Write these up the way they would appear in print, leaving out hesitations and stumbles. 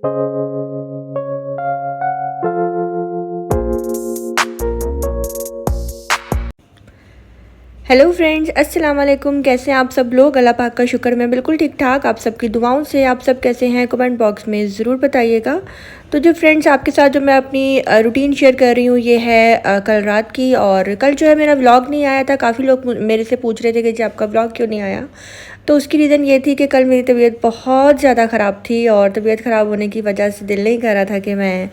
Hello friends, अस्सलाम वालेकुम। कैसे हैं आप सब लोग? अल्लाह पाक का शुक्र, मैं बिल्कुल ठीक ठाक। आप सबकी दुआओं से आप सब कैसे हैं कमेंट बॉक्स में ज़रूर बताइएगा। तो जो फ्रेंड्स आपके साथ जो मैं अपनी रूटीन शेयर कर रही हूँ ये है कल रात की। और कल जो है मेरा व्लॉग नहीं आया था। काफ़ी लोग मेरे से पूछ रहे थे कि जी आपका व्लॉग क्यों नहीं आया। तो उसकी रीज़न ये थी कि कल मेरी तबीयत बहुत ज़्यादा ख़राब थी और तबीयत ख़राब होने की वजह से दिल नहीं कर रहा था कि मैं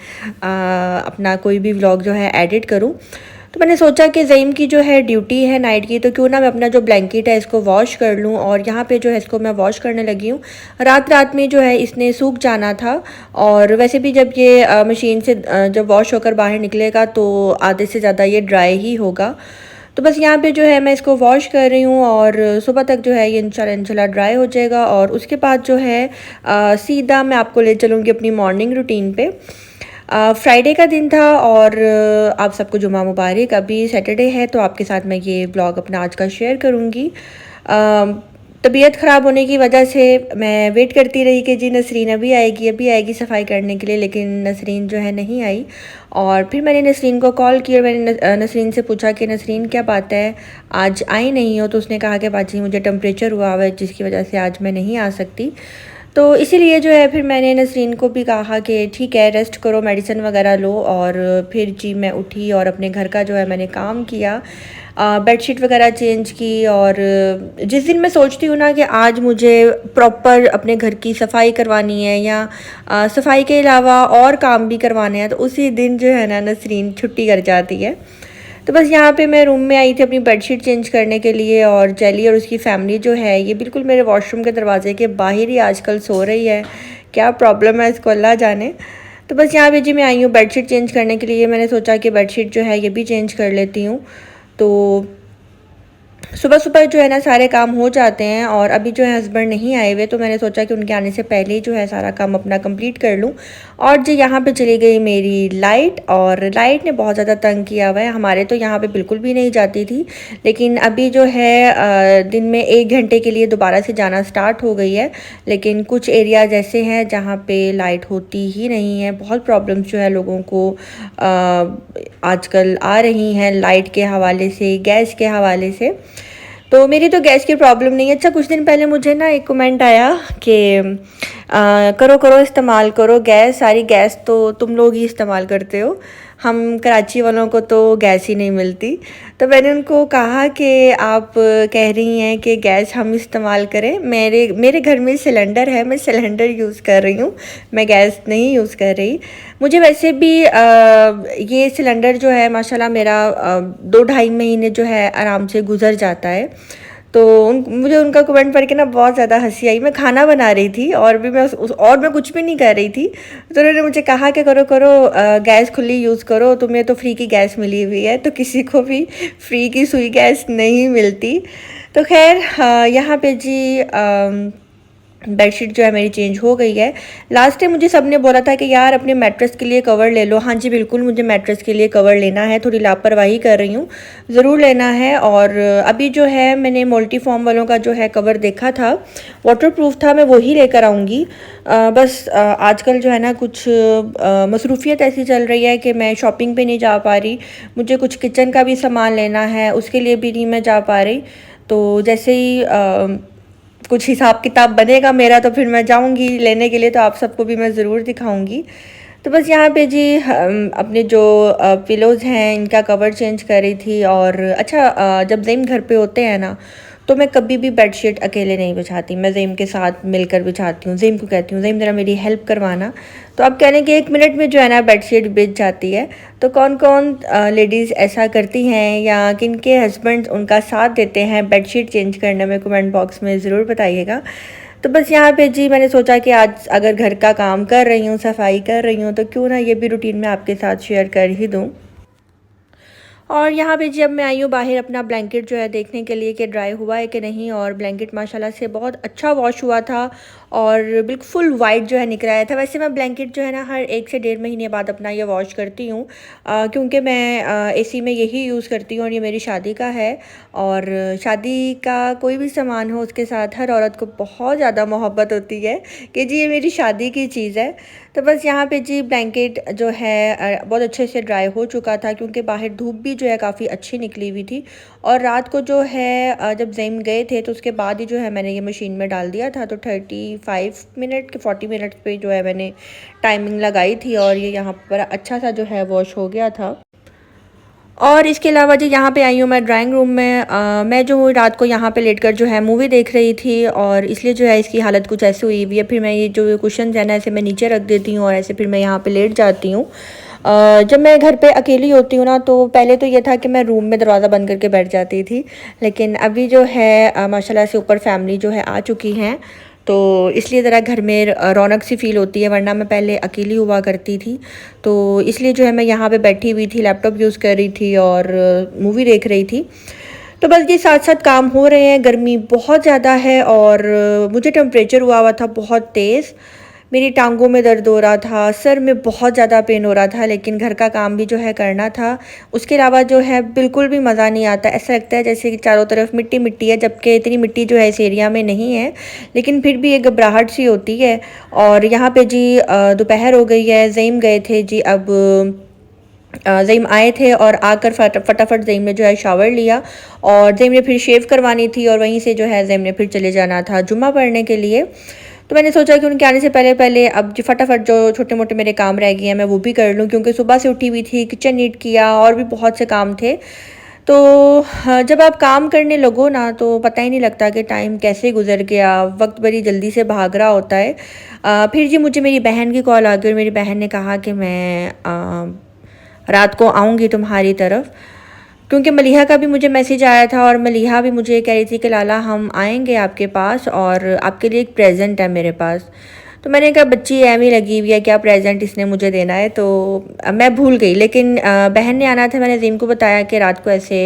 अपना कोई भी व्लॉग जो है एडिट करूँ। तो मैंने सोचा कि ज़ईम की जो है ड्यूटी है नाइट की, तो क्यों ना मैं अपना जो ब्लैंकेट है इसको वॉश कर लूँ। और यहाँ पे जो है इसको मैं वॉश करने लगी हूँ। रात रात में जो है इसने सूख जाना था। और वैसे भी जब ये मशीन से जब वॉश होकर बाहर निकलेगा तो आधे से ज़्यादा ये ड्राई ही होगा। तो बस यहाँ पे जो है मैं इसको वॉश कर रही हूँ और सुबह तक जो है ये इंशाल्लाह ड्राई हो जाएगा। और उसके बाद जो है सीधा मैं आपको ले चलूँगी अपनी मॉर्निंग रूटीन पे। फ्राइडे का दिन था और आप सबको जुमा मुबारक। अभी सैटरडे है तो आपके साथ मैं ये ब्लॉग अपना आज का शेयर करूँगी। तबीयत ख़राब होने की वजह से मैं वेट करती रही कि जी नसरीन अभी आएगी सफाई करने के लिए, लेकिन नसरीन जो है नहीं आई। और फिर मैंने नसरीन को कॉल किया और मैंने नसरीन से पूछा कि नसरीन क्या बात है, आज आई नहीं हो? तो उसने कहा कि बाजी मुझे टेम्परेचर हुआ हुआ है जिसकी वजह से आज मैं नहीं आ सकती। तो इसीलिए जो है फिर मैंने नसरीन को भी कहा कि ठीक है रेस्ट करो, मेडिसिन वगैरह लो। और फिर जी मैं उठी और अपने घर का जो है मैंने काम किया, बेडशीट वगैरह चेंज की। और जिस दिन मैं सोचती हूँ ना कि आज मुझे प्रॉपर अपने घर की सफाई करवानी है या सफाई के अलावा और काम भी करवाने हैं, तो उसी दिन जो है ना नसरीन छुट्टी कर जाती है। तो बस यहाँ पे मैं रूम में आई थी अपनी बेडशीट चेंज करने के लिए। और जेली और उसकी फैमिली जो है ये बिल्कुल मेरे वॉशरूम के दरवाजे के बाहर ही आजकल सो रही है। क्या प्रॉब्लम है इसको अल्लाह जाने। तो बस यहाँ पे जी मैं आई हूँ बेडशीट चेंज करने के लिए। मैंने सोचा कि बेडशीट जो है ये भी चेंज कर लेती हूँ। तो सुबह सुबह जो है ना सारे काम हो जाते हैं। और अभी जो है हस्बैंड नहीं आए हुए, तो मैंने सोचा कि उनके आने से पहले ही जो है सारा काम अपना कंप्लीट कर लूँ। और जी यहाँ पे चली गई मेरी लाइट, और लाइट ने बहुत ज़्यादा तंग किया हुआ है। हमारे तो यहाँ पे बिल्कुल भी नहीं जाती थी, लेकिन अभी जो है दिन में 1 घंटे के लिए दोबारा से जाना स्टार्ट हो गई है। लेकिन कुछ एरियाज ऐसे हैं जहाँ पे लाइट होती ही नहीं है। बहुत प्रॉब्लम्स जो है लोगों को आजकल आ रही हैं लाइट के हवाले से, गैस के हवाले से। तो मेरी तो गैस की प्रॉब्लम नहीं है। अच्छा, कुछ दिन पहले मुझे ना एक कमेंट आया कि करो करो इस्तेमाल करो गैस, सारी गैस तो तुम लोग ही इस्तेमाल करते हो, हम कराची वालों को तो गैस ही नहीं मिलती। तो मैंने उनको कहा कि आप कह रही हैं कि गैस हम इस्तेमाल करें, मेरे घर में सिलेंडर है, मैं सिलेंडर यूज़ कर रही हूँ, मैं गैस नहीं यूज़ कर रही। मुझे वैसे भी ये सिलेंडर जो है माशाल्लाह मेरा 2-2.5 महीने जो है आराम से गुजर जाता है। तो मुझे उनका कमेंट पढ़ के ना बहुत ज़्यादा हंसी आई। मैं खाना बना रही थी और भी मैं और मैं कुछ भी नहीं कर रही थी। तो उन्होंने मुझे कहा कि करो करो गैस खुली यूज़ करो, तुम्हें तो फ्री की गैस मिली हुई है, तो किसी को भी फ्री की सुई गैस नहीं मिलती। तो खैर यहाँ पे जी बेडशीट जो है मेरी चेंज हो गई है। लास्ट टाइम मुझे सबने बोला था कि यार अपने मैट्रेस के लिए कवर ले लो। हाँ जी बिल्कुल, मुझे मैट्रेस के लिए कवर लेना है, थोड़ी लापरवाही कर रही हूँ, ज़रूर लेना है। और अभी जो है मैंने मल्टी फॉर्म वालों का जो है कवर देखा था, वाटरप्रूफ था, मैं वही लेकर आऊँगी। बस आजकल जो है ना कुछ मसरूफियत ऐसी चल रही है कि मैं शॉपिंग पे नहीं जा पा रही। मुझे कुछ किचन का भी सामान लेना है, उसके लिए भी नहीं मैं जा पा रही। तो जैसे ही कुछ हिसाब किताब बनेगा मेरा तो फिर मैं जाऊंगी लेने के लिए, तो आप सबको भी मैं ज़रूर दिखाऊंगी। तो बस यहाँ पे जी अपने जो पिलोज़ हैं इनका कवर चेंज कर रही थी। और अच्छा जब ज़ईम घर पे होते हैं ना तो मैं कभी भी बेडशीट अकेले नहीं बिछाती, मैं ज़ईम के साथ मिलकर बिछाती हूँ। ज़ईम को कहती हूँ ज़ईम ज़रा मेरी हेल्प करवाना, तो अब कहने कि 1 मिनट में जो है ना बेडशीट बिछ जाती है। तो कौन कौन लेडीज़ ऐसा करती हैं या किन के हस्बैंड उनका साथ देते हैं बेडशीट चेंज करने में, कमेंट बॉक्स में ज़रूर बताइएगा। तो बस यहाँ पे जी मैंने सोचा कि आज अगर घर का काम कर रही हूँ, सफाई कर रही हूँ, तो क्यों ना ये भी रूटीन में आपके साथ शेयर कर ही दूँ। और यहाँ पे जब मैं आई हूँ बाहर अपना ब्लैंकेट जो है देखने के लिए कि ड्राई हुआ है कि नहीं, और ब्लैंकेट माशाल्लाह से बहुत अच्छा वॉश हुआ था और बिल्कुल फुल वाइट जो है निकल आया था। वैसे मैं ब्लैंकेट जो है ना हर 1 से 1.5 महीने बाद अपना ये वॉश करती हूँ, क्योंकि मैं एसी में यही यूज़ करती हूँ और ये मेरी शादी का है। और शादी का कोई भी सामान हो उसके साथ हर औरत को बहुत ज़्यादा मोहब्बत होती है कि जी ये मेरी शादी की चीज़ है। तो बस यहाँ पे जी ब्लैंकेट जो है बहुत अच्छे से ड्राई हो चुका था, क्योंकि बाहर धूप भी जो है काफ़ी अच्छी निकली हुई थी। और रात को जो है जब ज़ैम गए थे तो उसके बाद ही जो है मैंने ये मशीन में डाल दिया था। तो 35 मिनट के 40 मिनट पे जो है मैंने टाइमिंग लगाई थी और ये यहाँ पर अच्छा सा जो है वॉश हो गया था। और इसके अलावा जी यहाँ पे आई हूँ मैं ड्राइंग रूम में। मैं जो हूँ रात को यहाँ पे लेटकर जो है मूवी देख रही थी और इसलिए जो है इसकी हालत कुछ ऐसी हुई हुई है। फिर मैं ये जो कुशन है ना ऐसे मैं नीचे रख देती हूँ और ऐसे फिर मैं यहाँ पे लेट जाती हूँ। जब मैं घर पे अकेली होती हूँ ना तो पहले तो ये था कि मैं रूम में दरवाज़ा बंद करके बैठ जाती थी, लेकिन अभी जो है माशाल्लाह से ऊपर फैमिली जो है आ चुकी हैं, तो इसलिए ज़रा घर में रौनक सी फ़ील होती है, वरना मैं पहले अकेली हुआ करती थी। तो इसलिए जो है मैं यहाँ पे बैठी हुई थी, लैपटॉप यूज़ कर रही थी और मूवी देख रही थी। तो बस ये साथ साथ काम हो रहे हैं। गर्मी बहुत ज़्यादा है और मुझे टेम्परेचर हुआ हुआ था बहुत तेज़। मेरी टांगों में दर्द हो रहा था, सर में बहुत ज़्यादा पेन हो रहा था, लेकिन घर का काम भी जो है करना था। उसके अलावा जो है बिल्कुल भी मज़ा नहीं आता, ऐसा लगता है जैसे कि चारों तरफ मिट्टी मिट्टी है, जबकि इतनी मिट्टी जो है इस एरिया में नहीं है, लेकिन फिर भी एक घबराहट सी होती है। और यहाँ पे जी दोपहर हो गई है, ज़ैम गए थे जी। अब ज़ैम आए थे और आकर फटाफट ज़ैम ने जो है शावर लिया और ज़ैम ने फिर शेव करवानी थी और वहीं से जो है ज़ैम ने फिर चले जाना था जुम्मा पढ़ने के लिए। तो मैंने सोचा कि उनके आने से पहले पहले अब जो फटाफट जो छोटे मोटे मेरे काम रह गए हैं मैं वो भी कर लूँ, क्योंकि सुबह से उठी हुई थी, किचन नीट किया और भी बहुत से काम थे। तो जब आप काम करने लगो ना तो पता ही नहीं लगता कि टाइम कैसे गुजर गया, वक्त बड़ी जल्दी से भाग रहा होता है। फिर जी मुझे मेरी बहन की कॉल आ गई और मेरी बहन ने कहा कि मैं रात को आऊँगी तुम्हारी तरफ, क्योंकि मलिहा का भी मुझे मैसेज आया था और मलिहा भी मुझे कह रही थी कि लाला हम आएंगे आपके पास और आपके लिए एक प्रेजेंट है मेरे पास। तो मैंने कहा बच्ची एम ही लगी हुई है, क्या प्रेजेंट इसने मुझे देना है। तो मैं भूल गई, लेकिन बहन ने आना था। मैंने ज़ैम को बताया कि रात को ऐसे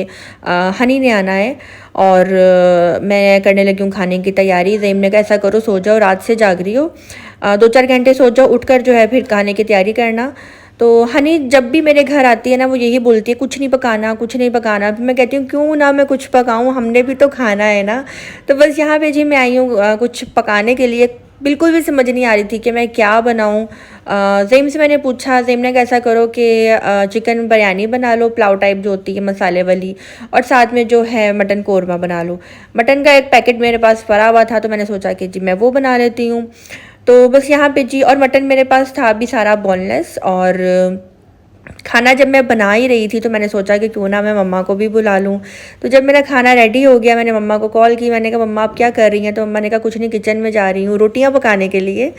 हनी ने आना है और मैं करने लगी हूँ खाने की तैयारी। ज़ैम ने कहा ऐसा करो सो जाओ, रात से जाग रही हो, 2-4 घंटे सो जाओ, उठकर जो है फिर खाने की तैयारी करना। तो हनी जब भी मेरे घर आती है ना वो यही बोलती है कुछ नहीं पकाना, कुछ नहीं पकाना। फिर मैं कहती हूँ क्यों ना मैं कुछ पकाऊँ, हमने भी तो खाना है ना। तो बस यहाँ पे जी मैं आई हूँ कुछ पकाने के लिए। बिल्कुल भी समझ नहीं आ रही थी कि मैं क्या बनाऊँ। ज़ैम से मैंने पूछा, ज़ैम ने कैसा करो कि चिकन बिरयानी बना लो, पुलाव टाइप जो होती है मसाले वाली, और साथ में जो है मटन कौरमा बना लो। मटन का एक पैकेट मेरे पास पड़ा हुआ था तो मैंने सोचा कि जी मैं वो बना लेती हूँ। तो बस यहाँ पे जी, और मटन मेरे पास था भी सारा बोनलेस। और खाना जब मैं बना ही रही थी तो मैंने सोचा कि क्यों ना मैं मम्मा को भी बुला लूँ। तो जब मेरा खाना रेडी हो गया मैंने मम्मा को कॉल की, मैंने कहा मम्मा आप क्या कर रही हैं। तो मम्मा ने कहा कुछ नहीं, किचन में जा रही हूँ रोटियाँ पकाने के लिए।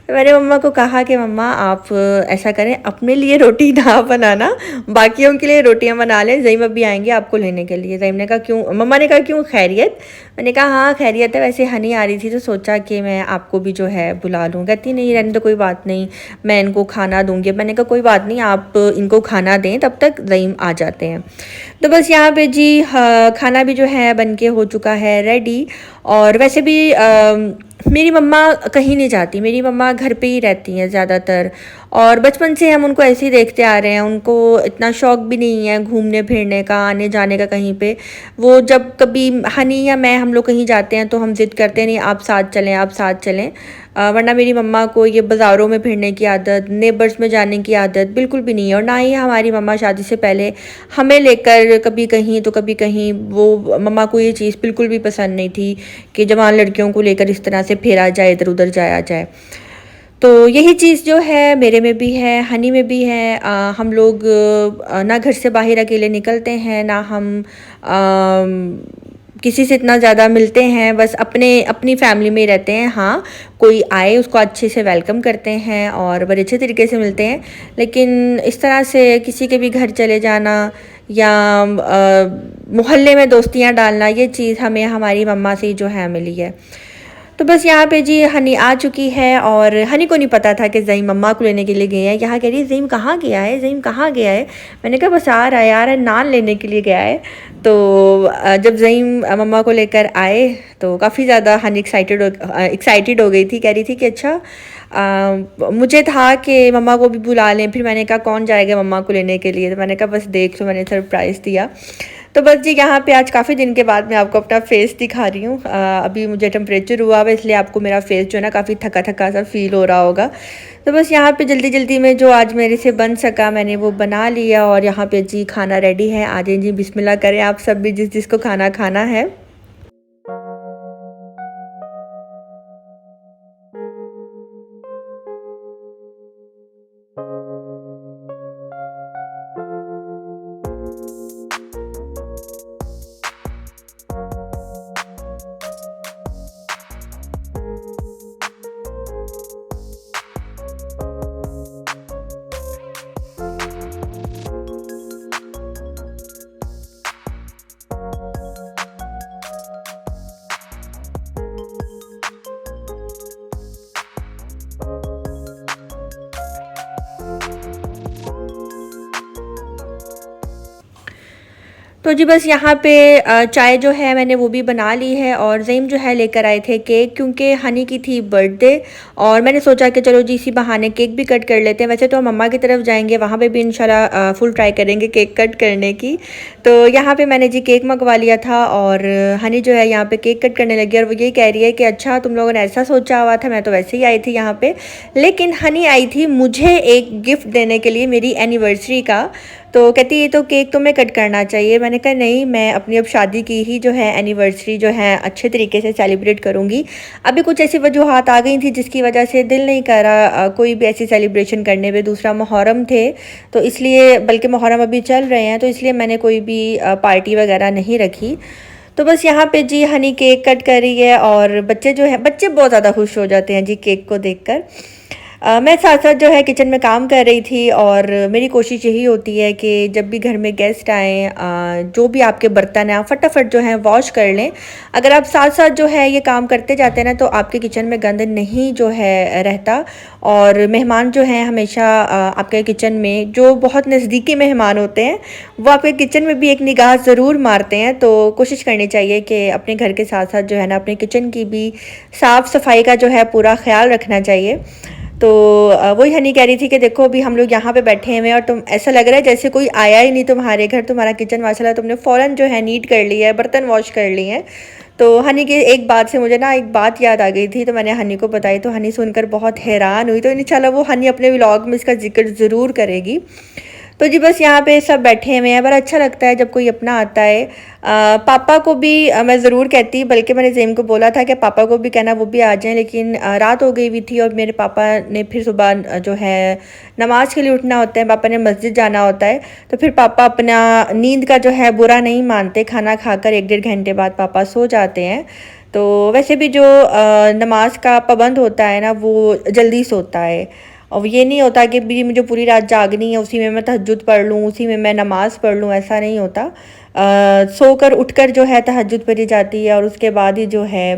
तो मैंने मम्मा को कहा कि मम्मा आप ऐसा करें अपने लिए रोटी ना बनाना, बाकियों के लिए रोटियां बना लें, ज़ैम अभी आएंगे आपको लेने के लिए। ज़ैम ने कहा क्यों, मम्मा ने कहा क्यों, खैरियत। मैंने कहा हाँ खैरियत है, वैसे हनी आ रही थी तो सोचा कि मैं आपको भी जो है बुला लूँ। कहती नहीं रहने तो कोई बात नहीं, मैं इनको खाना दूँगी। मैंने कहा कोई बात नहीं, आप इनको खाना दें, तब तक ज़ैम आ जाते हैं। तो बस यहाँ पे जी खाना भी जो है बन के हो चुका है रेडी। और वैसे भी मेरी मम्मा कहीं नहीं जाती, मेरी मम्मा घर पे ही रहती हैं ज़्यादातर, और बचपन से हम उनको ऐसे ही देखते आ रहे हैं। उनको इतना शौक़ भी नहीं है घूमने फिरने का, आने जाने का कहीं पे। वो जब कभी हनी या मैं हम लोग कहीं जाते हैं तो हम ज़िद करते हैं नहीं आप साथ चलें, आप साथ चलें। वरना मेरी मम्मा को ये बाज़ारों में फिरने की आदत, नेबर्स में जाने की आदत बिल्कुल भी नहीं है। और ना ही हमारी मम्मा शादी से पहले हमें लेकर कभी कहीं तो कभी कहीं, वो मम्मा को ये चीज़ बिल्कुल भी पसंद नहीं थी कि जवान लड़कियों को लेकर इस तरह से फेरा जाए, इधर उधर जाया जाए। तो यही चीज़ जो है मेरे में भी है, हनी में भी है। हम लोग ना घर से बाहर अकेले निकलते हैं, ना हम किसी से इतना ज़्यादा मिलते हैं, बस अपनी फैमिली में ही रहते हैं। हाँ कोई आए उसको अच्छे से वेलकम करते हैं और बड़े अच्छे तरीके से मिलते हैं, लेकिन इस तरह से किसी के भी घर चले जाना या मोहल्ले में दोस्तियाँ डालना, ये चीज़ हमें हमारी मम्मा से ही जो है मिली है। तो बस यहाँ पे जी हनी आ चुकी है और हनी को नहीं पता था कि ज़ईम मम्मा को लेने के लिए गए हैं। यहाँ कह रही है ज़ईम कहाँ गया है, ज़ईम कहाँ गया है। मैंने कहा बस आ रहा है यार, नान लेने के लिए गया है। तो जब ज़ईम मम्मा को लेकर आए तो काफ़ी ज़्यादा हनी एक्साइटेड हो गई थी। कह रही थी कि अच्छा मुझे था कि मम्मा को भी बुला लें। फिर मैंने कहा कौन जाएगा मम्मा को लेने के लिए, तो मैंने कहा बस देख लो, मैंने सरप्राइज़ दिया। तो बस जी यहाँ पे आज काफ़ी दिन के बाद मैं आपको अपना फेस दिखा रही हूँ। अभी मुझे टेम्परेचर हुआ हुआ, इसलिए आपको मेरा फेस जो है ना काफ़ी थका थका सा फील हो रहा होगा। तो बस यहाँ पे जल्दी जल्दी में जो आज मेरे से बन सका मैंने वो बना लिया। और यहाँ पे जी खाना रेडी है। आ जाइए जी, बिस्मिल्लाह करें आप सब भी जिसको खाना खाना है। तो जी बस यहाँ पे चाय जो है मैंने वो भी बना ली है। और ज़ईम जो है लेकर आए थे केक, क्योंकि हनी की थी बर्थडे। और मैंने सोचा कि चलो जी इसी बहाने केक भी कट कर लेते हैं। वैसे तो हम मम्मा की तरफ जाएंगे, वहाँ पे भी इंशाल्लाह फुल ट्राई करेंगे केक कट करने की। तो यहाँ पे मैंने जी केक मंगवा लिया था और हनी जो है यहाँ पे केक कट करने लगी। और वो यही कह रही है कि अच्छा तुम लोगों ने ऐसा सोचा हुआ था, मैं तो वैसे ही आई थी यहाँ पे। लेकिन हनी आई थी मुझे एक गिफ्ट देने के लिए मेरी एनिवर्सरी का। तो कहती ये तो केक तो मैं कट करना चाहिए। मैंने कहा नहीं, मैं अपनी अब शादी की ही जो है एनिवर्सरी जो है अच्छे तरीके से सेलिब्रेट करूँगी। अभी कुछ ऐसी वजूहात आ गई थी जिसकी वजह से दिल नहीं कर रहा कोई भी ऐसी सेलिब्रेशन करने में। दूसरा मुहर्रम थे तो इसलिए, बल्कि मुहर्रम अभी चल रहे हैं तो इसलिए मैंने कोई भी पार्टी वगैरह नहीं रखी। तो बस यहाँ पे जी हनी केक कट कर रही है और बच्चे जो है बच्चे बहुत ज़्यादा खुश हो जाते हैं जी केक को देखकर। मैं साथ साथ जो है किचन में काम कर रही थी। और मेरी कोशिश यही होती है कि जब भी घर में गेस्ट आएँ, जो भी आपके बर्तन हैं आप फटाफट जो है वॉश कर लें। अगर आप साथ साथ जो है ये काम करते जाते हैं ना तो आपके किचन में गंद नहीं जो है रहता। और मेहमान जो हैं हमेशा आपके किचन में, जो बहुत नज़दीकी मेहमान होते हैं वो आपके किचन में भी एक निगाह ज़रूर मारते हैं। तो कोशिश करनी चाहिए कि अपने घर के साथ साथ जो है ना अपने किचन की भी साफ़ सफाई का जो है पूरा ख्याल रखना चाहिए। तो वही हनी कह रही थी कि देखो अभी हम लोग यहाँ पे बैठे हुए हैं और तुम, ऐसा लग रहा है जैसे कोई आया ही नहीं तुम्हारे घर। तुम्हारा किचन माशाल्लाह तुमने फ़ौरन जो है नीट कर लिया है, बर्तन वॉश कर लिए हैं। तो हनी की एक बात से मुझे ना एक बात याद आ गई थी, तो मैंने हनी को बताई। तो हनी सुनकर बहुत हैरान हुई। तो इंशाल्लाह वो हनी अपने व्लॉग में इसका जिक्र ज़रूर करेगी। तो जी बस यहाँ पे सब बैठे हुए हैं। बड़ा अच्छा लगता है जब कोई अपना आता है। पापा को भी मैं ज़रूर कहती, बल्कि मैंने ज़ेम को बोला था कि पापा को भी कहना वो भी आ जाएं। लेकिन रात हो गई हुई थी और मेरे पापा ने फिर सुबह जो है नमाज के लिए उठना होता है, पापा ने मस्जिद जाना होता है। तो फिर पापा अपना नींद का जो है बुरा नहीं मानते, खाना खाकर 1-1.5 घंटे बाद पापा सो जाते हैं। तो वैसे भी जो नमाज का पाबंद होता है ना वो जल्दी सोता है। और ये नहीं होता कि भी मुझे पूरी रात जागनी है, उसी में मैं तहज्जुद पढ़ लूँ, उसी में मैं नमाज़ पढ़ लूँ, ऐसा नहीं होता। सोकर उठकर जो है तहज्जुद पढ़ी जाती है और उसके बाद ही जो है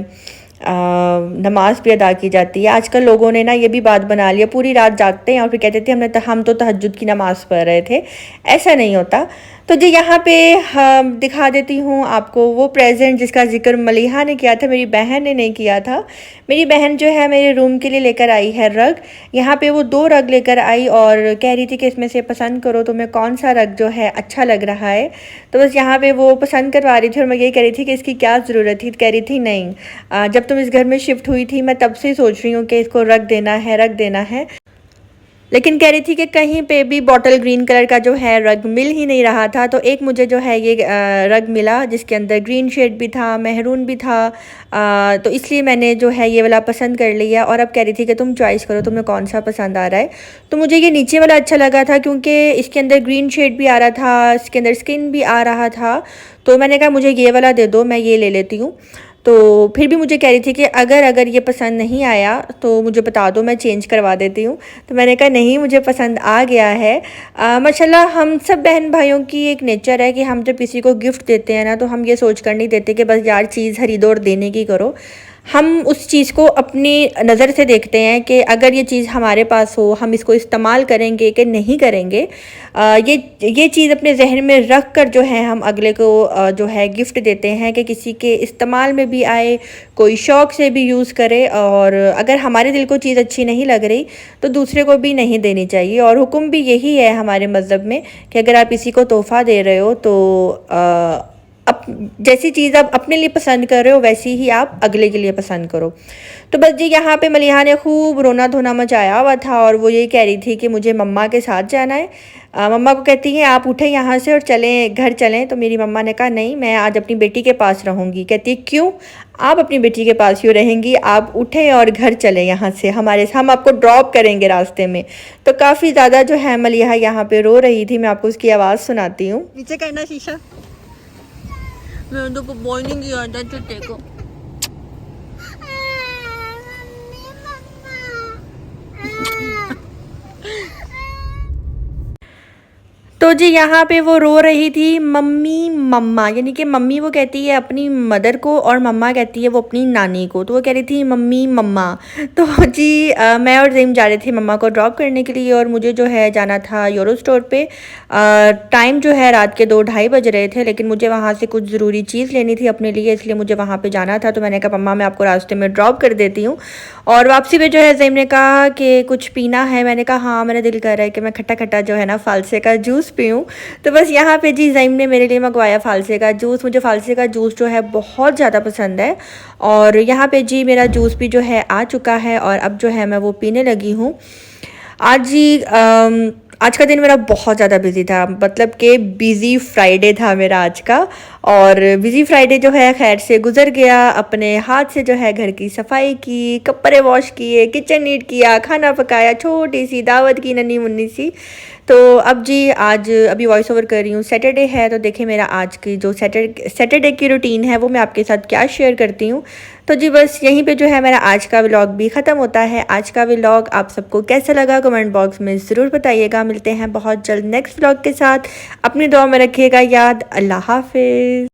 नमाज भी अदा की जाती है। आजकल लोगों ने ना ये भी बात बना लिया, पूरी रात जागते हैं और फिर कहते थे हम तो तहज्जुद की नमाज़ पढ़ रहे थे। ऐसा नहीं होता। तो जी यहाँ पे दिखा देती हूँ आपको वो प्रेजेंट जिसका जिक्र मलिहा ने किया था, मेरी बहन ने नहीं किया था। मेरी बहन जो है मेरे रूम के लिए लेकर आई है रग। यहाँ पे वो 2 रग लेकर आई और कह रही थी कि इसमें से पसंद करो तुम्हें कौन सा रग जो है अच्छा लग रहा है। तो बस यहाँ पे वो पसंद करवा रही थी और मैं यही कह रही थी कि इसकी क्या ज़रूरत थी। कह रही थी नहीं, जब तुम इस घर में शिफ्ट हुई थी मैं तब से सोच रही हूँ कि इसको रग देना है, रग देना है। लेकिन कह रही थी कि कहीं पे भी बॉटल ग्रीन कलर का जो है रग मिल ही नहीं रहा था। तो एक मुझे जो है ये रग मिला जिसके अंदर ग्रीन शेड भी था, मेहरून भी था। तो इसलिए मैंने जो है ये वाला पसंद कर लिया। और अब कह रही थी कि तुम चॉइस करो तुम्हें कौन सा पसंद आ रहा है। तो मुझे ये नीचे वाला अच्छा लगा था क्योंकि इसके अंदर ग्रीन शेड भी आ रहा था, इसके अंदर स्किन भी आ रहा था। तो मैंने कहा मुझे ये वाला दे दो, मैं ये ले लेती हूँ। तो फिर भी मुझे कह रही थी कि अगर ये पसंद नहीं आया तो मुझे बता दो, मैं चेंज करवा देती हूँ। तो मैंने कहा नहीं, मुझे पसंद आ गया है। माशाल्लाह हम सब बहन भाइयों की एक नेचर है कि हम जब किसी को गिफ्ट देते हैं ना तो हम ये सोच कर नहीं देते कि बस यार चीज़ खरीदो और देने की करो। हम उस चीज़ को अपनी नज़र से देखते हैं कि अगर ये चीज़ हमारे पास हो, हम इसको इस्तेमाल करेंगे कि नहीं करेंगे। ये चीज़ अपने जहन में रख कर जो है हम अगले को जो है गिफ्ट देते हैं कि किसी के इस्तेमाल में भी आए, कोई शौक़ से भी यूज़ करे। और अगर हमारे दिल को चीज़ अच्छी नहीं लग रही तो दूसरे को भी नहीं देनी चाहिए। और हुक्म भी यही है हमारे मज़हब में कि अगर आप किसी को तोहफ़ा दे रहे हो तो अब जैसी चीज़ आप अपने लिए पसंद कर रहे हो वैसी ही आप अगले के लिए पसंद करो। तो बस जी यहाँ पे मलिहा ने खूब रोना धोना मचाया हुआ था और वो ये कह रही थी कि मुझे मम्मा के साथ जाना है। मम्मा को कहती है आप उठें यहाँ से और चलें, घर चलें। तो मेरी मम्मा ने कहा नहीं, मैं आज अपनी बेटी के पास रहूँगी। कहती है क्यों, आप अपनी बेटी के पास क्यों रहेंगी, आप उठें और घर चलें यहाँ से, हम आपको ड्रॉप करेंगे रास्ते में। तो काफ़ी ज़्यादा जो है मलिहा यहाँ पे रो रही थी। मैं आपको उसकी आवाज़ सुनाती हूँ। नीचे करना शीशा, मैं तो बॉइलिंग किया था चुट्टे को। तो जी यहाँ पे वो रो रही थी मम्मी मम्मा, यानी कि मम्मी वो कहती है अपनी मदर को और मम्मा कहती है वो अपनी नानी को। तो वो कह रही थी मम्मी मम्मा। तो जी मैं और ज़ेम जा रहे थे मम्मा को ड्रॉप करने के लिए और मुझे जो है जाना था यूरो स्टोर पे। टाइम जो है रात के 2-2:30 बज रहे थे, लेकिन मुझे वहाँ से कुछ ज़रूरी चीज़ लेनी थी अपने लिए, इसलिए मुझे वहाँ पर जाना था। तो मैंने कहा मम्मा मैं आपको रास्ते में ड्रॉप कर देती हूँ। और वापसी में जो है ज़ेम ने कहा कि कुछ पीना है। मैंने कहा हाँ, मेरा दिल कर रहा है कि मैं खट्टा खट्टा जो है ना फालसे का जूस पीऊँ। तो बस यहाँ पे जी ज़ईम ने मेरे लिए मंगवाया फालसे का जूस। मुझे फालसे का जूस जो है बहुत ज़्यादा पसंद है। और यहाँ पे जी मेरा जूस भी जो है आ चुका है और अब जो है मैं वो पीने लगी हूँ। आज जी आज का दिन मेरा बहुत ज़्यादा बिजी था, मतलब कि बिज़ी फ्राइडे था मेरा आज का। और बिज़ी फ्राइडे जो है खैर से गुजर गया। अपने हाथ से जो है घर की सफाई की, कपड़े वॉश किए, किचन नीट किया, खाना पकाया, छोटी सी दावत की नन्ही मुन्नी सी। तो अब जी आज अभी वॉइस ओवर कर रही हूँ, सैटरडे है। तो देखिए मेरा आज की जो सैटरडे की रूटीन है वो मैं आपके साथ क्या शेयर करती हूँ। तो जी बस यहीं पे जो है मेरा आज का व्लॉग भी ख़त्म होता है। आज का व्लॉग आप सबको कैसा लगा कमेंट बॉक्स में ज़रूर बताइएगा। मिलते हैं बहुत जल्द नेक्स्ट व्लॉग के साथ। अपनी दुआ में रखिएगा याद। अल्लाह हाफिज़।